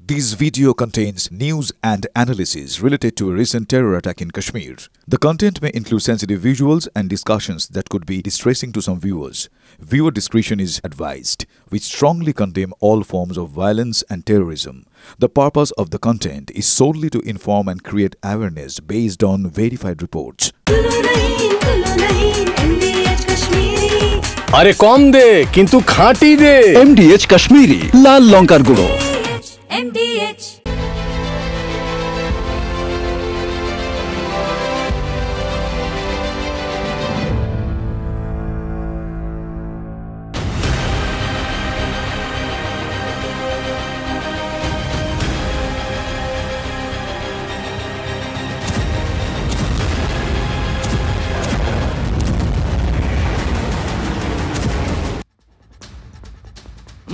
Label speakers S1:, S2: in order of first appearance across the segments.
S1: This video contains news and analysis related to a recent terror attack in Kashmir. The content may include sensitive visuals and discussions that could be distressing to some viewers. Viewer discretion is advised. We strongly condemn all forms of violence and terrorism. The purpose of the content is solely to inform and create awareness based on verified reports.
S2: अरे कम दे किंतु खाटी दे
S3: MDH Kashmiri लाल लंकार गुड़ो
S4: MDH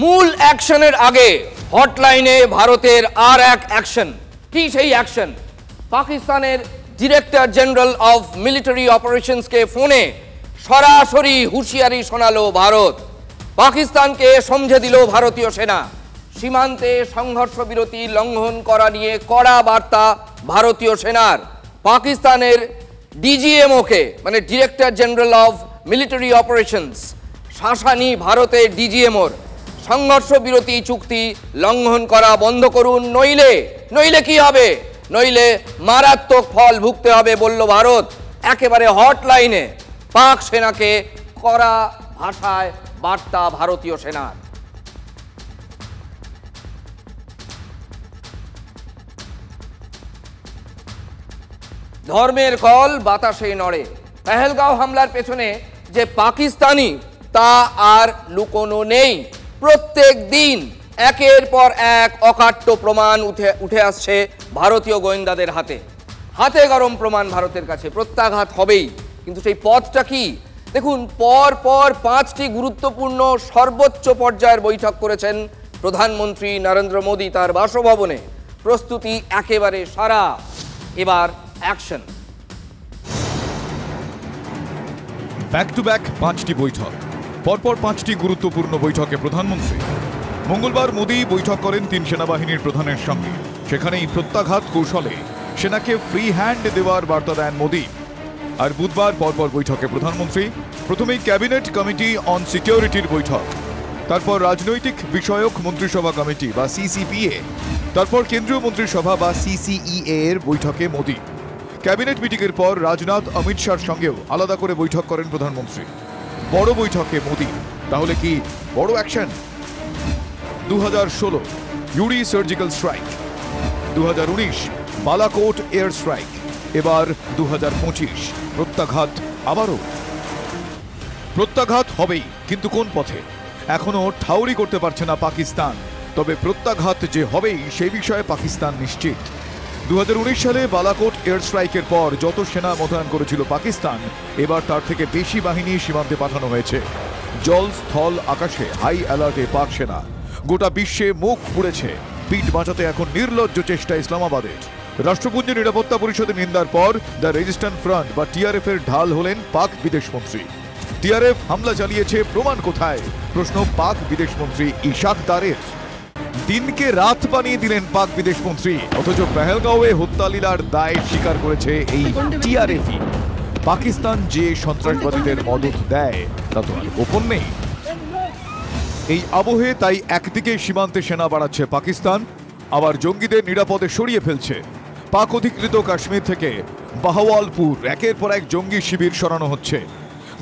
S5: মূল অ্যাকশনের আগে হটলাইনে ভারতের আর এক action. কি সেই অ্যাকশন? পাকিস্তানের ডিরেক্টর জেনারেল অফ মিলিটারি অপারেশনসকে ফোনে সরাসরি হুঁশিয়ারি শোনালো ভারত। পাকিস্তানকে সমঝে দিল ভারতীয় সেনা। সীমান্তে সংঘর্ষ বিরতি লঙ্ঘন করা নিয়ে কড়া বার্তা ভারতীয় সেনার। পাকিস্তানের ডিজিএমওকে মানে director general of military operations শাসানি ভারতের ডিজিএমওর সংঘর্ষ বিরতি চুক্তি লঙ্ঘন করা বন্ধ করুন, নইলে কি হবে? নইলে মারাত্মক ফল ভুগতে হবে বলল ভারত। একেবারে হটলাইনে পাক সেনাকে কড়া ভাষায় বার্তা ভারতীয় সেনার। ধর্মের কল বাতাসে নড়ে। পেহেলগাঁও হামলার পেছনে যে পাকিস্তানি তা আর লুকোনো নেই। প্রত্যেক দিন একের পর এক অকাট্য প্রমাণ উঠে আসছে ভারতীয় গোয়েন্দাদের হাতে গরম প্রমাণ ভারতের কাছে। প্রত্যাঘাত হবেই, কিন্তু সেই পথটা কি? দেখুন, পর 5টি গুরুত্বপূর্ণ সর্বোচ্চ পর্যায়ের বৈঠক করেছেন প্রধানমন্ত্রী নরেন্দ্র মোদী তার বাসভবনে। প্রস্তুতি একেবারে সারা। এবার অ্যাকশন।
S1: ব্যাক টু ব্যাক 5টি বৈঠক, পরপর 5টি গুরুত্বপূর্ণ বৈঠকে প্রধানমন্ত্রী। মঙ্গলবার মোদী বৈঠক করেন 3 সেনাবাহিনীর প্রধানের সঙ্গে। সেখানেই প্রত্যাঘাত কৌশলে সেনাকে ফ্রি হ্যান্ড দেওয়ার বার্তা দেন মোদী। আর বুধবার পরপর বৈঠকে প্রধানমন্ত্রী। প্রথমেই ক্যাবিনেট কমিটি অন সিকিউরিটির বৈঠক, তারপর রাজনৈতিক বিষয়ক মন্ত্রিসভা কমিটি বা সিসিপিএ, তারপর কেন্দ্রীয় মন্ত্রিসভা বা সিসিইএ এর বৈঠকে মোদী। ক্যাবিনেট মিটিংয়ের পর রাজনাথ অমিত শাহর সঙ্গেও আলাদা করে বৈঠক করেন প্রধানমন্ত্রী। বড় বৈঠকে মোদী। তাহলে কি বড় action? 2016 Yuri surgical strike, 2019 Balakot air strike, এবার 2025 প্রত্যাঘাত। আবারও প্রত্যাঘাত হবেই, কিন্তু কোন পথে এখনো ঠাউরি করতে পারছে না পাকিস্তান। তবে প্রত্যাঘাত যে হবেই সেই বিষয়ে পাকিস্তান নিশ্চিত। 2019 সালে বালাকোট এয়ার স্ট্রাইকের পর যত সেনা মোতায়েন করেছিল পাকিস্তান, এবার তার থেকে বেশি বাহিনী সীমান্তে পাঠানো হয়েছে। জল, স্থল, আকাশে হাই অ্যালার্টে পাক সেনা। গোটা বিশ্বে মুখ পুড়েছে। পিঠ বাঁচাতে এখন নির্লজ্জ চেষ্টা ইসলামাবাদের। রাষ্ট্রপুঞ্জ নিরাপত্তা পরিষদের নিন্দার পর দ্য রেজিস্ট্যান্ট ফ্রন্ট বা টিআরএফ এর ঢাল হলেন পাক বিদেশমন্ত্রী। টিআরএফ হামলা চালিয়েছে, প্রমাণ কোথায়? প্রশ্ন পাক বিদেশমন্ত্রী ইশাক দারের। দিনকে রাত বানিয়ে দিলেন পাক বিদেশমন্ত্রী, অথচ পেহেলগাঁওয়ে হত্যালীলার দায় স্বীকার করেছে এই টিআরএফই। পাকিস্তান যে সন্ত্রাসবাদীদের মদত দেয় তা তো আর গোপন নেই। এই আবহে তাই একদিকে সীমান্তে সেনা বাড়াচ্ছে পাকিস্তান, আবার জঙ্গিদের নিরাপদে সরিয়ে ফেলছে। পাক অধিকৃত কাশ্মীর থেকে বাহাওয়ালপুর একের পর এক জঙ্গি শিবির সরানো হচ্ছে।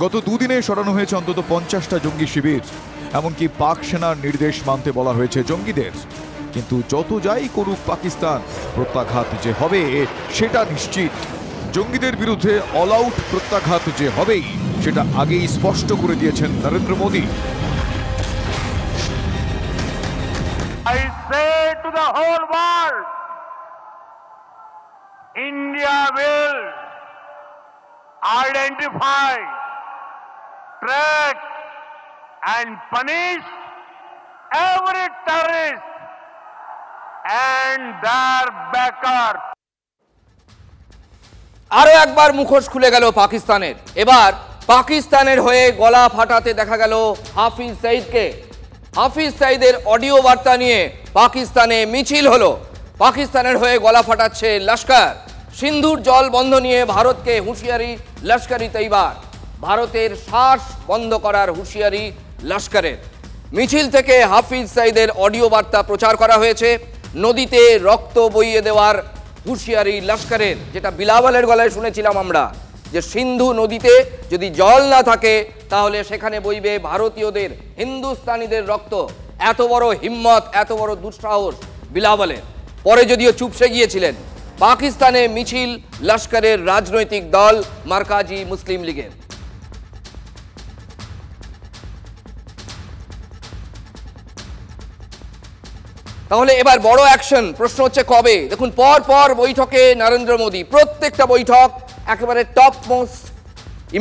S1: গত দুদিনে সরানো হয়েছে অন্তত 50টা জঙ্গি শিবির। এমনকি পাক সেনার নির্দেশ মানতে বলা হয়েছে জঙ্গিদের। কিন্তু যত যাই করুক পাকিস্তান, প্রত্যাঘাত যে হবে সেটা নিশ্চিত। জঙ্গিদের বিরুদ্ধে অল আউট প্রত্যাঘাত যে হবেই সেটা আগেই স্পষ্ট করে দিয়েছেন Narendra Modi.
S6: I say to the whole world, India will identify, track and punish every terrorist and their backer.
S5: আরো একবার মুখোশ খুলে গেল পাকিস্তানের। এবার পাকিস্তানের হয়ে গলা ফাটাতে দেখা গেল হাফিজ সঈদকে। হাফিজ সাইদের অডিও বার্তা নিয়ে পাকিস্তানে মিছিল হলো। পাকিস্তানের হয়ে গলা ফাটাচ্ছে লস্কর। সিন্ধুর জল বন্ধ নিয়ে ভারতকে হুঁশিয়ারি লস্করি তৈবার। ভারতের শ্বাস বন্ধ করার হুঁশিয়ারি লস্করের। মিছিল থেকে হাফিজ সাইদের অডিও বার্তা প্রচার করা হয়েছে। নদীতে রক্ত বইয়ে দেওয়ার হুঁশিয়ারি লস্করের, যেটা বিলাওয়ালের গলায় শুনেছিলাম আমরা, যে সিন্ধু নদীতে যদি জল না থাকে তাহলে সেখানে বইবে ভারতীয়দের, হিন্দুস্তানিদের রক্ত। এত বড় হিম্মত, এত বড় দুঃসাহস বিলাওয়ালের। পরে যদিও চুপসে গিয়েছিলেন। পাকিস্তানে মিছিল লস্করের রাজনৈতিক দল মার্কাজি মুসলিম লীগের। তাহলে এবার বড় অ্যাকশন। প্রশ্ন হচ্ছে কবে? দেখুন, পর পর বৈঠকে নরেন্দ্র মোদী, প্রত্যেকটা বৈঠক একেবারে টপ মোস্ট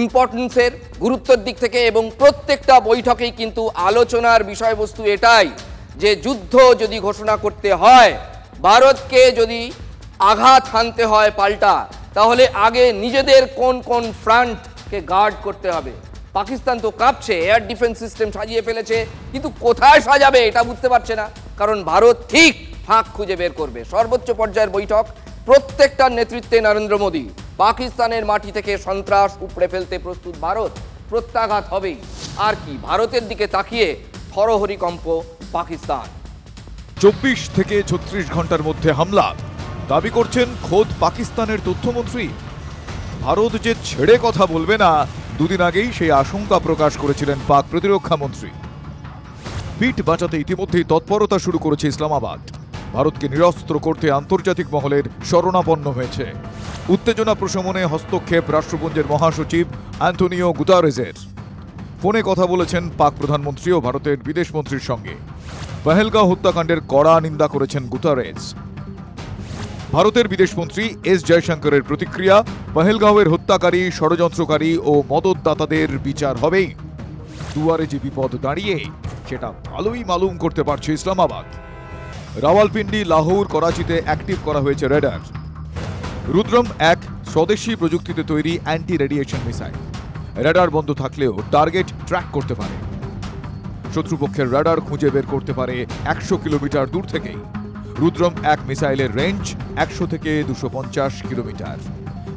S5: ইম্পর্টেন্সের, গুরুত্বের দিক থেকে, এবং প্রত্যেকটা বৈঠকেই কিন্তু আলোচনার বিষয়বস্তু এটাই যে যুদ্ধ যদি ঘোষণা করতে হয়, ভারতকে যদি আঘাত হানতে হয় পাল্টা, তাহলে আগে নিজেদের কোন কোন ফ্রন্টকে গার্ড করতে হবে। পাকিস্তান তো কাঁপছে, এয়ার ডিফেন্স সিস্টেম সাজিয়ে ফেলেছে, কিন্তু কোথায় সাজাবে এটা বুঝতে পারছে না, কারণ ভারত ঠিক ফাঁক খুঁজে বের করবে। সর্বোচ্চ পর্যায়ের বৈঠক, প্রত্যেকটার নেতৃত্বে নরেন্দ্র মোদী। পাকিস্তানের মাটি থেকে সন্ত্রাস উপড়ে ফেলতে প্রস্তুত ভারত, প্রত্যাঘাত হবেই। আর কি, ভারতের দিকে তাকিয়ে থরহরিকম্প পাকিস্তান।
S1: 24 থেকে 36 ঘন্টার মধ্যে হামলা দাবি করছেন খোদ পাকিস্তানের তথ্যমন্ত্রী। ভারত যে ছেড়ে কথা বলবে না, দুদিন আগেই সেই আশঙ্কা প্রকাশ করেছিলেন পাক প্রতিরক্ষা মন্ত্রী। পিঠ বাঁচাতে ইতিমধ্যেই তৎপরতা শুরু করেছে ইসলামাবাদ। ভারতকে নিরস্ত্র করতে আন্তর্জাতিক মহলের শরণাপন্ন হয়েছে। উত্তেজনা প্রশমনে হস্তক্ষেপ রাষ্ট্রপুঞ্জের মহাসচিব অ্যান্টোনিও গুতারেজের। ফোনে কথা বলেছেন পাক প্রধানমন্ত্রী ও ভারতের বিদেশমন্ত্রীর সঙ্গে। পহেলগাঁও হত্যাকাণ্ডের কড়া নিন্দা করেছেন গুতারেজ। ভারতের বিদেশমন্ত্রী এস জয়শঙ্করের প্রতিক্রিয়া, পহেলগাঁওয়ের হত্যাকারী, ষড়যন্ত্রকারী ও মদতদাতাদের বিচার হবেই। দুয়ারে যে বিপদ দাঁড়িয়ে, সেটা ভালোই মালুম করতে পারছে ইসলামাবাদ। রাওয়ালপিন্ডি, লাহোর, করাচিতে অ্যাক্টিভ করা হয়েছে রেডার। রুদ্রম এক স্বদেশি প্রযুক্তিতে তৈরি অ্যান্টি রেডিয়েশন মিসাইল। রেডার বন্ধ থাকলেও টার্গেট ট্র্যাক করতে পারে। শত্রুপক্ষের রেডার খুঁজে বের করতে পারে 100 কিলোমিটার দূর থেকেই। রুদ্রম এক মিসাইলের রেঞ্জ 100 থেকে 250 কিলোমিটার,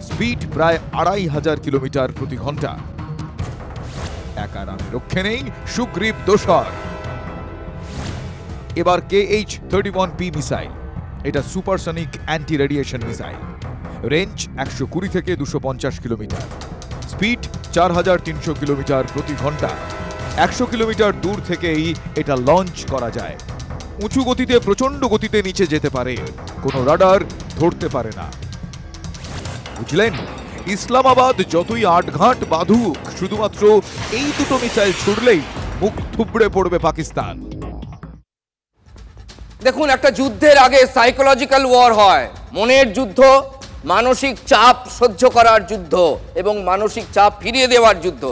S1: স্পিড প্রায় 2500 কিলোমিটার প্রতি ঘন্টা। একা রানে রক্ষে নেই সুগ্রীব দোসর। এবার KH-31P মিসাইল, এটা supersonic anti radiation missile. Range 120 থেকে 250 কিলোমিটার, স্পিড 4300 কিলোমিটার প্রতি ঘন্টা। 100 কিলোমিটার দূর থেকেই এটা লঞ্চ করা যায়। উঁচু গতিতে, প্রচন্ড গতিতে নিচে যেতে পারে, কোনো রাডার ধরতে পারে না। বুঝলেন, ইসলামাবাদ যতই আটঘাট বাঁধুক, শুধুমাত্র এই দুটো মিসাইল ছুড়লেই মুখ থুবড়ে পড়বে পাকিস্তান।
S5: দেখুন, একটা যুদ্ধের আগে সাইকোলজিক্যাল ওয়ার হয়, মনের যুদ্ধ, মানসিক চাপ সহ্য করার যুদ্ধ এবং মানসিক চাপ ফিরিয়ে দেওয়ার যুদ্ধ।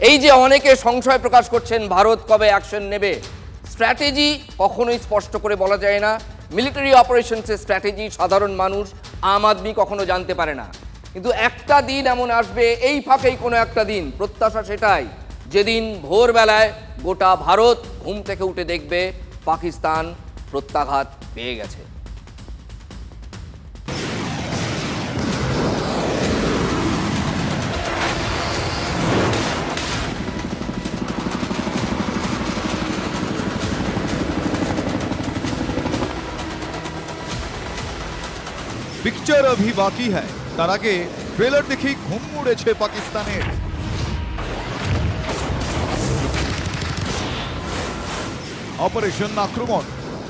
S5: এই যে অনেকে সংশয় প্রকাশ করছেন ভারত কবে অ্যাকশন নেবে, স্ট্র্যাটেজি কখনোই স্পষ্ট করে বলা যায় না। মিলিটারি অপারেশনসের স্ট্র্যাটেজি সাধারণ মানুষ, আম আদমি কখনো জানতে পারে না। কিন্তু একটা দিন এমন আসবে, এই ফাঁকেই কোনো একটা দিন, প্রত্যাশা সেটাই, যেদিন ভোরবেলায় গোটা ভারত ঘুম থেকে উঠে দেখবে পাকিস্তান প্রত্যাঘাত পেয়ে গেছে।
S1: পিকচার अभी बाकी है। তার আগে ট্রেলার দেখেই ঘুম উড়েছে পাকিস্তানের। অপারেশন আক্রমণ,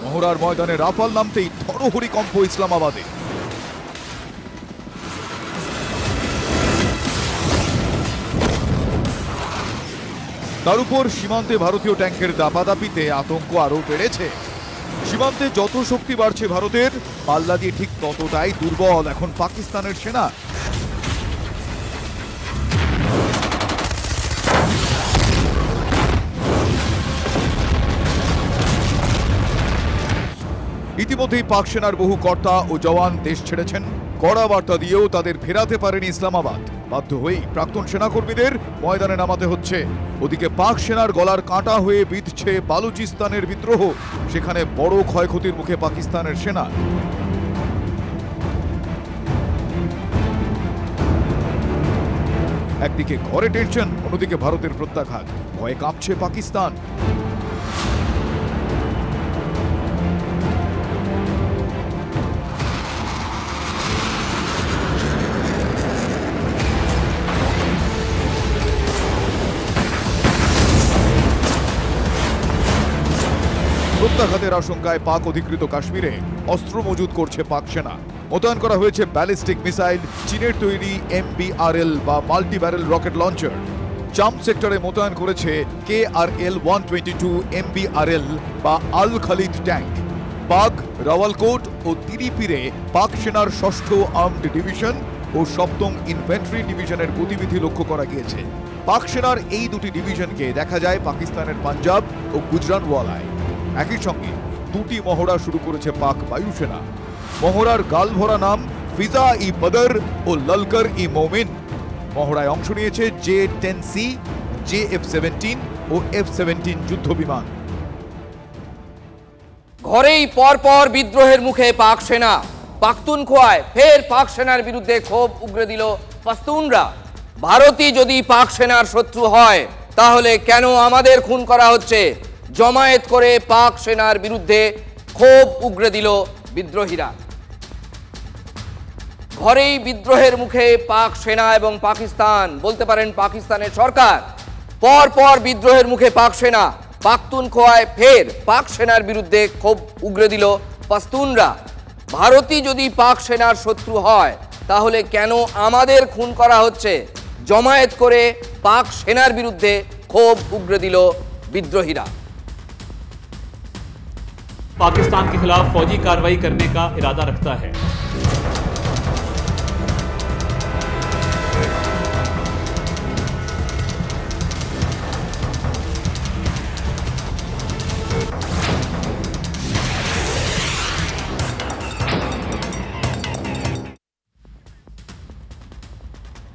S1: মহড়ার ময়দানে রাফাল নামতেই থরহরিকম্প ইসলামাবাদে। তার উপর সীমান্তে ভারতীয় ট্যাঙ্কের দাপাদাপিতে আতঙ্ক আরও বেড়েছে। সীমান্তে যত শক্তি বাড়ছে ভারতের, পাল্লা দিয়ে ঠিক ততটাই দুর্বল এখন পাকিস্তানের সেনা। ইতিমধ্যেই পাক সেনার বহু কর্তা ও জওয়ান দেশ ছেড়েছেন। কড়া বার্তা দিয়েও তাদের ফেরাতে পারেনি ইসলামাবাদ। বাধ্য হয়েই প্রাক্তন সেনাকর্মীদের ময়দানে নামাতে হচ্ছে। ওদিকে পাক সেনার গলার কাঁটা হয়ে বিঁধছে বালুচিস্তানের বিদ্রোহ, সেখানে বড় ক্ষয়ক্ষতির মুখে পাকিস্তানের সেনা। একদিকে ঘরে টেনশন, অন্যদিকে ভারতের প্রত্যাঘাত, ভয়ে কাঁপছে পাকিস্তান। প্রত্যাঘাতের আশঙ্কায় পাক অধিকৃত কাশ্মীরে অস্ত্র মজুত করছে পাক সেনা। মোতায়েন করা হয়েছে ব্যালিস্টিক মিসাইল, চীনের তৈরি MBRL বা মাল্টি ব্যারেল রকেট লঞ্চার। চাম সেক্টরে মোতায়েন করেছে KRL 122 MBRL বা আল খালিদ ট্যাঙ্ক। পাক, রাওয়ালকোট ও তিরিপিরে পাক সেনার ৬ষ্ঠ আর্মড ডিভিশন ও ৭ম ইনফ্যান্ট্রি ডিভিশনের গতিবিধি লক্ষ্য করা গিয়েছে। পাক সেনার এই দুটি ডিভিশনকে দেখা যায় পাকিস্তানের পাঞ্জাব ও গুজরানওয়ালায়। একই সঙ্গে দুটি মহড়া শুরু করেছে পাক বায়ুসেনা। মহড়ার গালভরা নাম ফিজা ই বদর ও ললকর ই মোমিন। মহড়ায় অংশ নিয়েছে J-10C, JF-17 ও F-17 যুদ্ধ বিমান।
S5: ঘরেই পরপর বিদ্রোহের মুখে পাক সেনা। পাখতুনখোয়ায় ফের পাক সেনার বিরুদ্ধে ক্ষোভ উগরে দিল পাশতুনরা। ভারতই যদি পাক সেনার শত্রু হয় তাহলে কেন আমাদের খুন করা হচ্ছে? জমায়েত করে পাক সেনার বিরুদ্ধে ক্ষোভ উগরে দিল বিদ্রোহীরা। ঘরেই বিদ্রোহের মুখে পাক সেনা এবং পাকিস্তান, বলতে পারেন পাকিস্তানের সরকার। পরপর বিদ্রোহের মুখে পাক সেনা। পাখতুনখোয়ায় ফের পাক সেনার বিরুদ্ধে ক্ষোভ উগরে দিল পাশতুনরা। ভারতই যদি পাক সেনার শত্রু হয় তাহলে কেন আমাদের খুন করা হচ্ছে? জমায়েত করে পাক সেনার বিরুদ্ধে ক্ষোভ উগরে দিল বিদ্রোহীরা।
S7: पाकिस्तान के खिलाफ फौजी कार्रवाई करने का इरादा रखता है।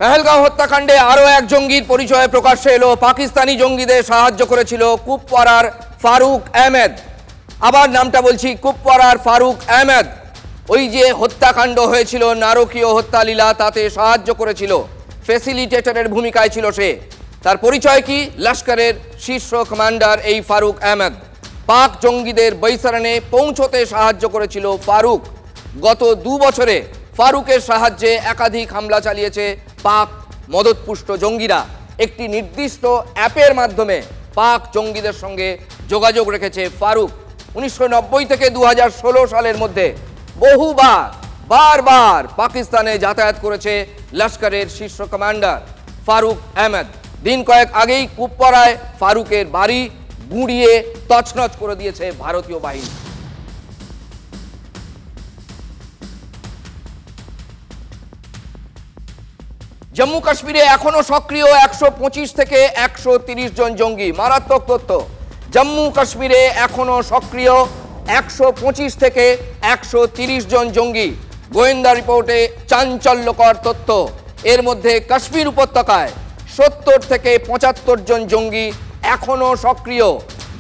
S5: পেহেলগাঁও হত্যাকাণ্ডে আরো এক জঙ্গির পরিচয় প্রকাশ্যে এলো। পাকিস্তানি জঙ্গিদের সাহায্য করেছিল কুপওয়ারার ফারুক আহমেদ। আবার নামটা বলছি, কুপওয়ারার ফারুক আহমেদ। ওই যে হত্যাকাণ্ড হয়েছিল, নারকীয় হত্যালীলা, তাতে সাহায্য করেছিল, ফ্যাসিলিটেটরের ভূমিকায় ছিল সে। তার পরিচয় কি? লস্করের শীর্ষ কমান্ডার এই ফারুক আহমেদ। পাক জঙ্গিদের বৈসারানে পৌঁছতে সাহায্য করেছিল ফারুক। গত 2 বছরে ফারুকের সাহায্যে একাধিক হামলা চালিয়েছে পাক মদতপুষ্ট জঙ্গিরা। একটি নির্দিষ্ট অ্যাপের মাধ্যমে পাক জঙ্গিদের সঙ্গে যোগাযোগ রেখেছে ফারুক। 1990 থেকে 2016 সালের মধ্যে বারবার পাকিস্তানে যাতায়াত করেছে লস্করের শীর্ষ কমান্ডার ফারুক আহমেদ। দিন কয়েক আগেই কুপওয়ারায় ফারুকের বাড়ি গুঁড়িয়ে তছনছ করে দিয়েছে ভারতীয় বাহিনী। জম্মু কাশ্মীরে এখনো সক্রিয় 125 থেকে 130 জন জঙ্গি। মারাত্মক তথ্য, জম্মু কাশ্মীরে এখনো সক্রিয় 125 থেকে 130 জন জঙ্গি। গোয়েন্দা রিপোর্টে চাঞ্চল্যকর তথ্য। এর মধ্যে কাশ্মীর উপত্যকায় 70 থেকে 75 জন জঙ্গি এখনো সক্রিয়।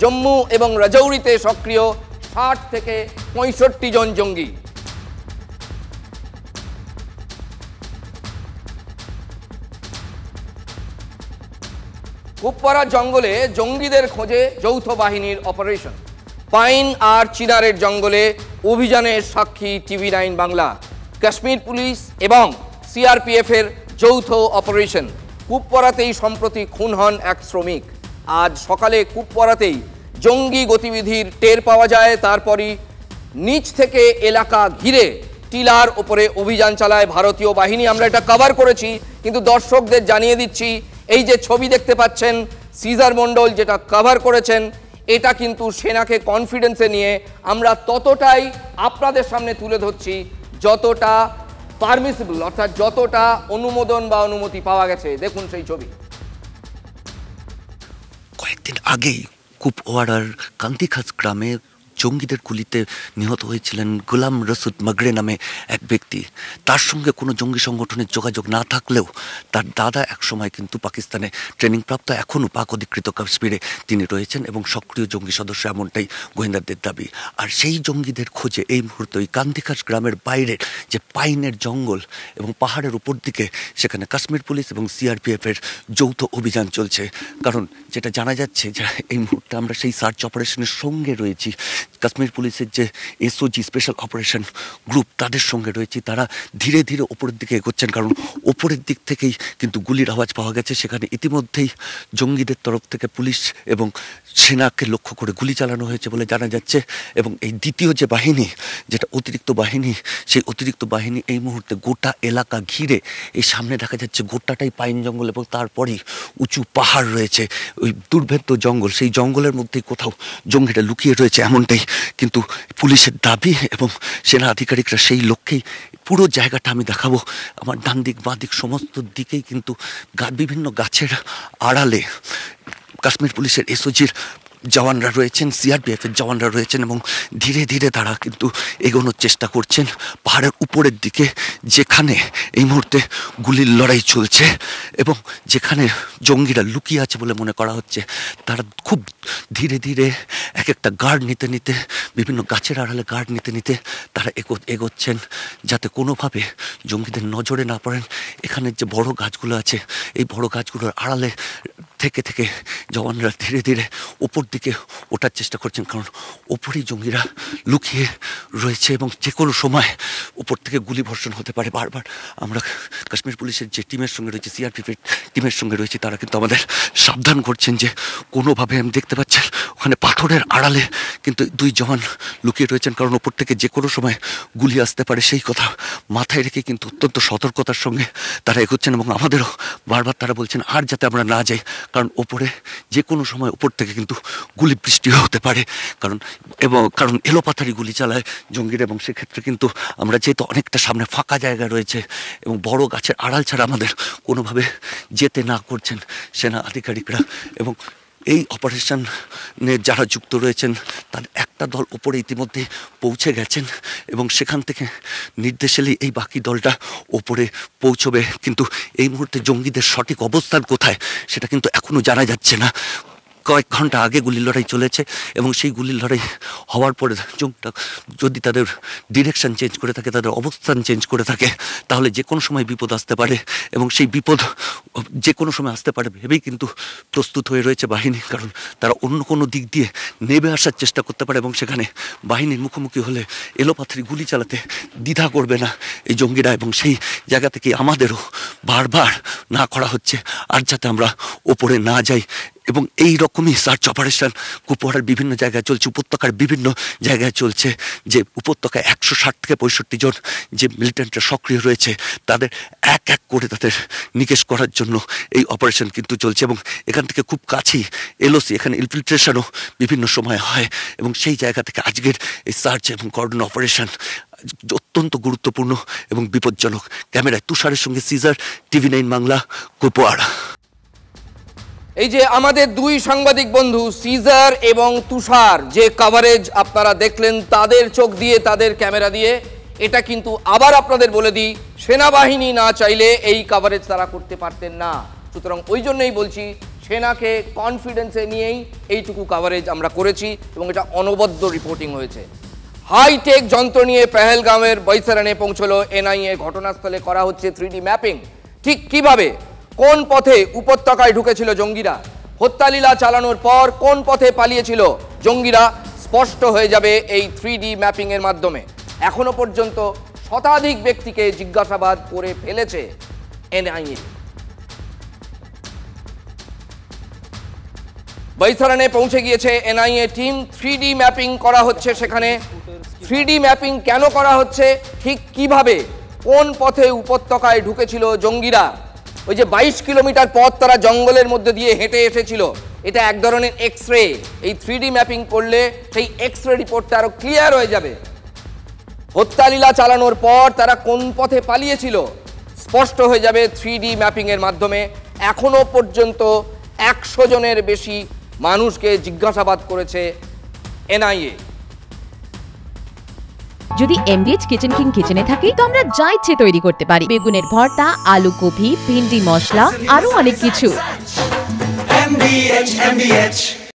S5: জম্মু এবং রাজৌরিতে সক্রিয় 60 থেকে 65 জন জঙ্গি। কুপওয়ারা জঙ্গলে জঙ্গিদের খোঁজে যৌথ বাহিনীর অপারেশন। পাইন আর চিনারের জঙ্গলে অভিযানের সাক্ষী TV9 বাংলা। কাশ্মীর পুলিশ এবং CRPF এর যৌথ অপারেশন। কুপওয়ারাতেই সম্প্রতি খুন হন এক শ্রমিক। আজ সকালে কুপওয়ারাতেই জঙ্গি গতিবিধির টের পাওয়া যায়। তারপরই নিচ থেকে এলাকা ঘিরে টিলার ওপরে অভিযান চালায় ভারতীয় বাহিনী। আমরা এটা কভার করেছি, কিন্তু দর্শকদের জানিয়ে দিচ্ছি, এই যে ছবি দেখতে পাচ্ছেন সিজার মণ্ডল যেটা কভার করেছেন, এটা কিন্তু সেনাকে কনফিডেন্সে নিয়ে আমরা ততটাই আপনাদের সামনে তুলে ধরছি যতটা পারমিসিবল, অর্থাৎ যতটা অনুমোদন বা অনুমতি পাওয়া গেছে। দেখুন সেই ছবি।
S8: কয়েকদিন আগেই কুপওয়ারার কান্তিখাস গ্রামে জঙ্গিদের গুলিতে নিহত হয়েছিলেন গোলাম রসুদ মাগরে নামে এক ব্যক্তি। তার সঙ্গে কোনো জঙ্গি সংগঠনের যোগাযোগ না থাকলেও তার দাদা একসময় কিন্তু পাকিস্তানে ট্রেনিংপ্রাপ্ত, এখনও পাক অধিকৃত কাশ্মীরে তিনি রয়েছেন এবং সক্রিয় জঙ্গি সদস্য, এমনটাই গোয়েন্দাদের দাবি। আর সেই জঙ্গিদের খোঁজে এই মুহূর্তে ওই কান্দিখাস গ্রামের বাইরের যে পাইনের জঙ্গল এবং পাহাড়ের উপর দিকে সেখানে কাশ্মীর পুলিশ এবং সিআরপিএফের যৌথ অভিযান চলছে। কারণ যেটা জানা যাচ্ছে যে এই মুহূর্তে আমরা সেই সার্চ অপারেশনের সঙ্গে রয়েছি, কাশ্মীর পুলিশের যে এসওজি স্পেশাল অপারেশন গ্রুপ তাদের সঙ্গে রয়েছি। তারা ধীরে ধীরে ওপরের দিকে এগোচ্ছেন, কারণ ওপরের দিক থেকেই কিন্তু গুলির আওয়াজ পাওয়া গেছে। সেখানে ইতিমধ্যেই জঙ্গিদের তরফ থেকে পুলিশ এবং সেনাকে লক্ষ্য করে গুলি চালানো হয়েছে বলে জানা যাচ্ছে। এবং এই দ্বিতীয় যে বাহিনী, যেটা অতিরিক্ত বাহিনী, সেই অতিরিক্ত বাহিনী এই মুহূর্তে গোটা এলাকা ঘিরে, এই সামনে দেখা যাচ্ছে গোটাটাই পাইন জঙ্গল এবং তারপরেই উঁচু পাহাড় রয়েছে, ওই দুর্ভেদ্য জঙ্গল, সেই জঙ্গলের মধ্যেই কোথাও জঙ্গিটা লুকিয়ে রয়েছে এমনটাই কিন্তু পুলিশের দাবি। এবং সেনা আধিকারিকরা সেই লক্ষ্যেই পুরো জায়গাটা আমি দেখাবো, আমার ডান দিক বাঁ দিক সমস্ত দিকেই কিন্তু বিভিন্ন গাছের আড়ালে কাশ্মীর পুলিশের এসওজির জওয়ানরা রয়েছেন, সিআরপিএফের জওয়ানরা রয়েছেন এবং ধীরে ধীরে তারা কিন্তু এগোনোর চেষ্টা করছেন পাহাড়ের উপরের দিকে, যেখানে এই মুহূর্তে গুলির লড়াই চলছে এবং যেখানে জঙ্গিরা লুকিয়ে আছে বলে মনে করা হচ্ছে। তারা খুব ধীরে ধীরে এক একটা গার্ড নিতে নিতে, বিভিন্ন গাছের আড়ালে গার্ড নিতে নিতে তারা এগোচ্ছেন যাতে কোনোভাবে জঙ্গিদের নজরে না পড়েন। এখানের যে বড় গাছগুলো আছে, এই বড় গাছগুলোর আড়ালে থেকে থেকে জওয়ানরা ধীরে ধীরে ওপর দিকে ওঠার চেষ্টা করছেন, কারণ ওপরেই জঙ্গিরা লুকিয়ে রয়েছে এবং যে কোনো সময় উপর থেকে গুলি বর্ষণ হতে পারে। বারবার আমরা কাশ্মীর পুলিশের যে টিমের সঙ্গে রয়েছে, সিআরপিএফের টিমের সঙ্গে রয়েছে, তারা কিন্তু আমাদের সাবধান করছেন যে কোনোভাবে, আমি দেখতে পাচ্ছেন ওখানে পাথরের আড়ালে কিন্তু দুই জওয়ান লুকিয়ে রয়েছেন, কারণ ওপর থেকে যে কোনো সময় গুলি আসতে পারে সেই কথা মাথায় রেখে কিন্তু অত্যন্ত সতর্কতার সঙ্গে তারা এগোচ্ছেন। এবং আমাদেরও বারবার তারা বলছেন আর যাতে আমরা না যাই, কারণ ওপরে যে কোনো সময় ওপর থেকে কিন্তু গুলি বৃষ্টি হতে পারে, কারণ এলোপাথারি গুলি চালায় জঙ্গিরা। এবং সেক্ষেত্রে কিন্তু আমরা যেহেতু অনেকটা সামনে ফাঁকা জায়গা রয়েছে এবং বড় গাছের আড়াল ছাড়া আমাদের কোনোভাবে যেতে না করছেন সেনা আধিকারিকরা। এবং এই অপারেশনে যারা যুক্ত রয়েছেন তার একটা দল ওপরে ইতিমধ্যে পৌঁছে গেছেন এবং সেখান থেকে নির্দেশ এলেই এই বাকি দলটা ওপরে পৌঁছবে। কিন্তু এই মুহূর্তে জঙ্গিদের সঠিক অবস্থান কোথায় সেটা কিন্তু এখনও জানা যাচ্ছে না। কয়েক ঘন্টা আগে গুলির লড়াই চলেছে এবং সেই গুলির লড়াই হওয়ার পরে যদি তাদের ডিরেকশন চেঞ্জ করে থাকে, তাদের অবস্থান চেঞ্জ করে থাকে, তাহলে যে কোনো সময় বিপদ আসতে পারে এবং সেই বিপদ যে কোনো সময় আসতে পারে ভেবেই কিন্তু প্রস্তুত হয়ে রয়েছে বাহিনী। কারণ তারা অন্য কোনো দিক দিয়ে নেমে আসার চেষ্টা করতে পারে এবং সেখানে বাহিনীর মুখোমুখি হলে এলোপাথারি গুলি চালাতে দ্বিধা করবে না এই জঙ্গিরা। এবং সেই জায়গা থেকে আমাদেরও বারবার না করা হচ্ছে আর যাতে আমরা ওপরে না যাই। এবং এই রকমই সার্চ অপারেশন কুপওয়াড়ার বিভিন্ন জায়গায় চলছে, উপত্যকার বিভিন্ন জায়গায় চলছে। যে উপত্যকায় 160 থেকে 65 জন যে মিলিটেন্টরা সক্রিয় রয়েছে তাদের এক এক করে তাদের নিকেশ করার জন্য এই অপারেশন কিন্তু চলছে। এবং এখান থেকে খুব কাছেই এলওসি, এখানে ইনফিল্ট্রেশনও বিভিন্ন সময় হয় এবং সেই জায়গা থেকে আজকের এই সার্চ এবং কর্ডন অপারেশন অত্যন্ত গুরুত্বপূর্ণ এবং বিপজ্জনক। ক্যামেরায় তুষারের সঙ্গে সিজার, TV9 বাংলা, কুপওয়াড়া।
S5: এই যে আমাদের দুই সাংবাদিক বন্ধু সিজার এবং তুষার যে কভারেজ আপনারা দেখলেন তাদের চোখ দিয়ে, তাদের ক্যামেরা দিয়ে, এটা কিন্তু আবার আপনাদের বলে দিই, সেনাবাহিনী না চাইলে এই কভারেজ তারা করতে পারতেন না। সুতরাং ওই জন্যই বলছি সেনাকে কনফিডেন্সে নিয়েই এইটুকু কভারেজ আমরা করেছি এবং এটা অনবদ্য রিপোর্টিং হয়েছে। হাইটেক যন্ত্র নিয়ে পেহেলগাঁওয়ের বৈসারানে পৌঁছলো এনআইএ। ঘটনাস্থলে করা হচ্ছে 3D ম্যাপিং। ঠিক কিভাবে, কোন পথে উপত্যকায় ঢুকেছিল জঙ্গিরা, হত্যালীলা চালানোর পর কোন পথে পালিয়েছিল জঙ্গিরা, স্পষ্ট হয়ে যাবে এই 3D ম্যাপিং এর মাধ্যমে। এখনো পর্যন্ত শতাধিক ব্যক্তিকে জিজ্ঞাসাবাদ করে ফেলেছে এনআইএ। বৈসারানে পৌঁছে গিয়েছে এনআইএ টিম। 3D ম্যাপিং করা হচ্ছে সেখানে। 3D ম্যাপিং কেন করা হচ্ছে, ঠিক কিভাবে, কোন পথে উপত্যকায় ঢুকেছিল জঙ্গিরা, ওই যে 22 কিলোমিটার পথ তারা জঙ্গলের মধ্যে দিয়ে হেঁটে এসেছিল, এটা এক ধরনের এক্সরে। এই 3D ম্যাপিং করলে সেই এক্সরে রিপোর্টটা আরো ক্লিয়ার হয়ে যাবে। হত্যালীলা চালানোর পর তারা কোন পথে পালিয়েছিল স্পষ্ট হয়ে যাবে 3D ম্যাপিং এর মাধ্যমে। এখনো পর্যন্ত 100 জনের বেশি মানুষকে জিজ্ঞাসাবাদ করেছে এনআইএ।
S9: যদি MDH কিচেন কিং কিচেনে থাকি তো আমরা যা ইচ্ছে তৈরি করতে পারি। বেগুনের ভর্তা, আলু কপি, ভিন্ডি মশলা, আরো অনেক কিছু।
S10: MDH